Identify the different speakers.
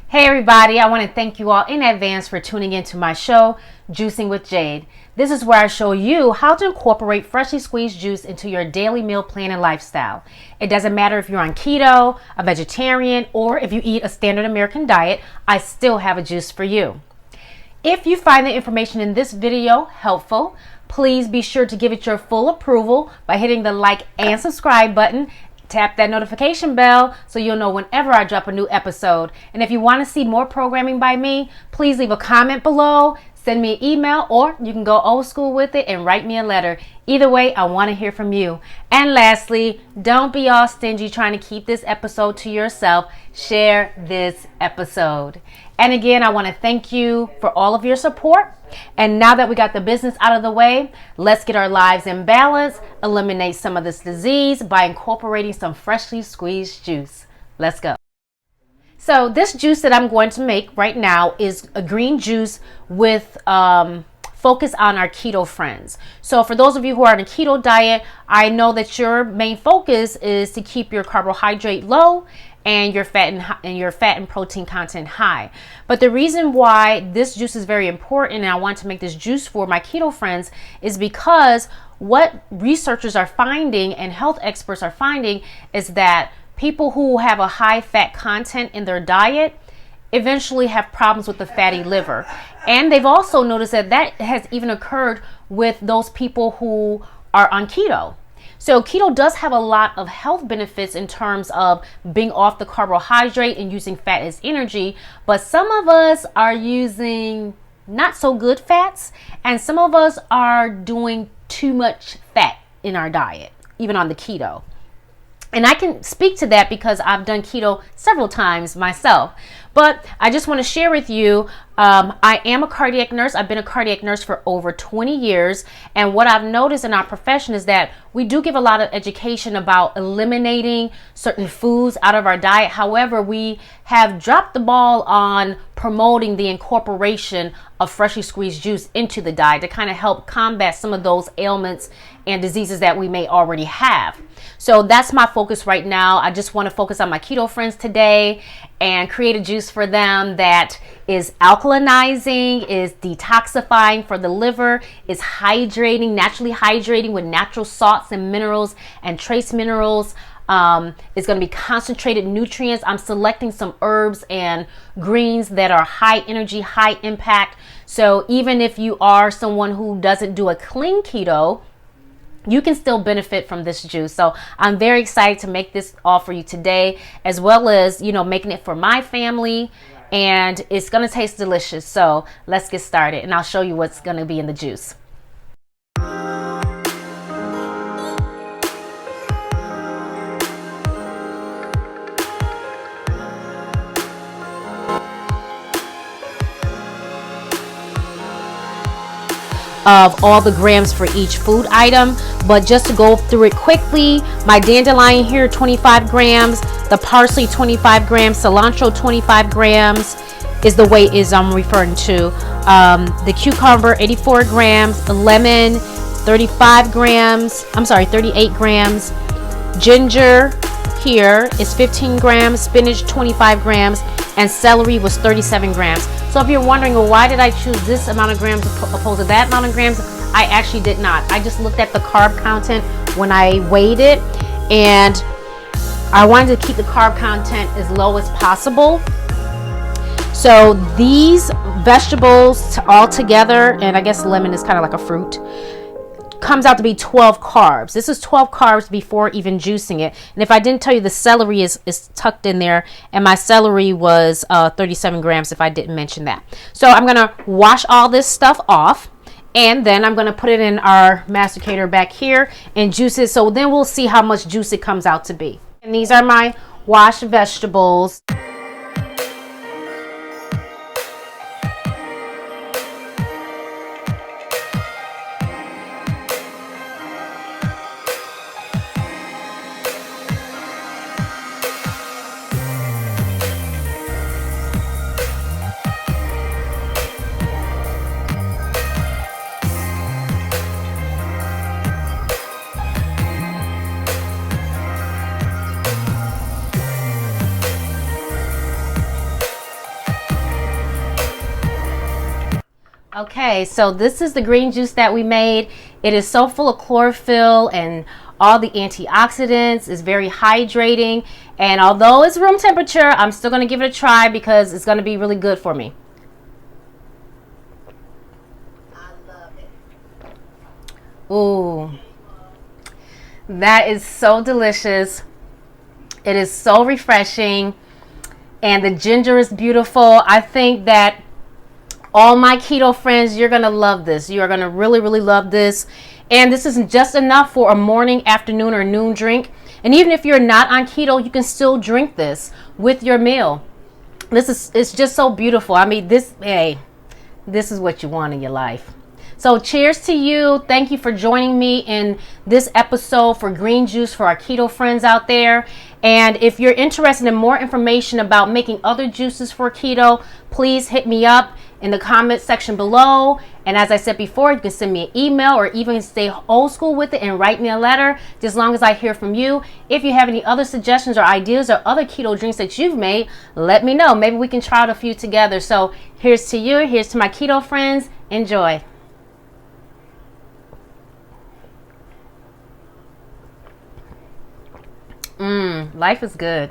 Speaker 1: Hey everybody, I want to thank you all in advance for tuning into my show, Juicing with Jade. This is where I show you how to incorporate freshly squeezed juice into your daily meal plan and lifestyle. It doesn't matter if you're on keto, a vegetarian, or if you eat a standard American diet, I still have a juice for you. If you find the information in this video helpful, please be sure to give it your full approval by hitting the like and subscribe button. Tap that notification bell so you'll know whenever I drop a new episode. And if you want to see more programming by me, please leave a comment below, send me an email, or you can go old school with it and write me a letter. Either way, I want to hear from you. And lastly, don't be all stingy trying to keep this episode to yourself. Share this episode. And again, I want to thank you for all of your support. And now that we got the business out of the way, let's get our lives in balance, eliminate some of this disease by incorporating some freshly squeezed juice. Let's go. So this juice that I'm going to make right now is a green juice with focus on our keto friends. So for those of you who are on a keto diet, I know that your main focus is to keep your carbohydrate low and your fat and protein content high. But the reason why this juice is very important, and I want to make this juice for my keto friends, is because what researchers are finding and health experts are finding is that people who have a high fat content in their diet eventually have problems with the fatty liver. And they've also noticed that that has even occurred with those people who are on keto. So keto does have a lot of health benefits in terms of being off the carbohydrate and using fat as energy, but some of us are using not so good fats, and some of us are doing too much fat in our diet, even on the keto. And I can speak to that because I've done keto several times myself. But I just want to share with you, I am a cardiac nurse. I've been a cardiac nurse for over 20 years. And what I've noticed in our profession is that we do give a lot of education about eliminating certain foods out of our diet. However, we have dropped the ball on promoting the incorporation of freshly squeezed juice into the diet to kind of help combat some of those ailments and diseases that we may already have. So that's my focus right now. I just want to focus on my keto friends today and create a juice for them that is alkalinizing, is detoxifying for the liver, is hydrating, naturally hydrating with natural salts and minerals and trace minerals. It's going to be concentrated nutrients. I'm selecting some herbs and greens that are high energy, high impact. So even if you are someone who doesn't do a clean keto, you can still benefit from this juice. So I'm very excited to make this all for you today, as well as, making it for my family, and it's going to taste delicious. So let's get started and I'll show you what's going to be in the juice. Of all the grams for each food item, but just to go through it quickly, my dandelion here 25 grams, the parsley 25 grams, cilantro 25 grams is the weight I'm referring to, the cucumber 84 grams, the lemon 38 grams, ginger here is 15 grams, spinach 25 grams, and celery was 37 grams. So if you're wondering, well, why did I choose this amount of grams opposed to that amount of grams? I actually did not. I just looked at the carb content when I weighed it, and I wanted to keep the carb content as low as possible. So these vegetables all together, and I guess lemon is kind of like a fruit, comes out to be 12 carbs. This is 12 carbs before even juicing it. And if I didn't tell you, the celery is tucked in there, and my celery was 37 grams if I didn't mention that. So I'm going to wash all this stuff off, and then I'm going to put it in our masticator back here and juice it. So then we'll see how much juice it comes out to be. And these are my washed vegetables. Okay, so this is the green juice that we made. It is so full of chlorophyll and all the antioxidants. It's very hydrating. And although it's room temperature, I'm still going to give it a try because it's going to be really good for me.
Speaker 2: I love it.
Speaker 1: Ooh, that is so delicious. It is so refreshing. And the ginger is beautiful. I think that all my keto friends, you're going to love this. You are going to really, really love this. And this isn't just enough for a morning, afternoon, or noon drink. And even if you're not on keto, you can still drink this with your meal. It's just so beautiful. I mean, this is what you want in your life. So cheers to you. Thank you for joining me in this episode for green juice for our keto friends out there. And if you're interested in more information about making other juices for keto, please hit me up in the comment section below. And as I said before, you can send me an email or even stay old school with it and write me a letter, just as long as I hear from you. If you have any other suggestions or ideas or other keto drinks that you've made, let me know. Maybe we can try out a few together. So here's to you. Here's to my keto friends. Enjoy. Life is good.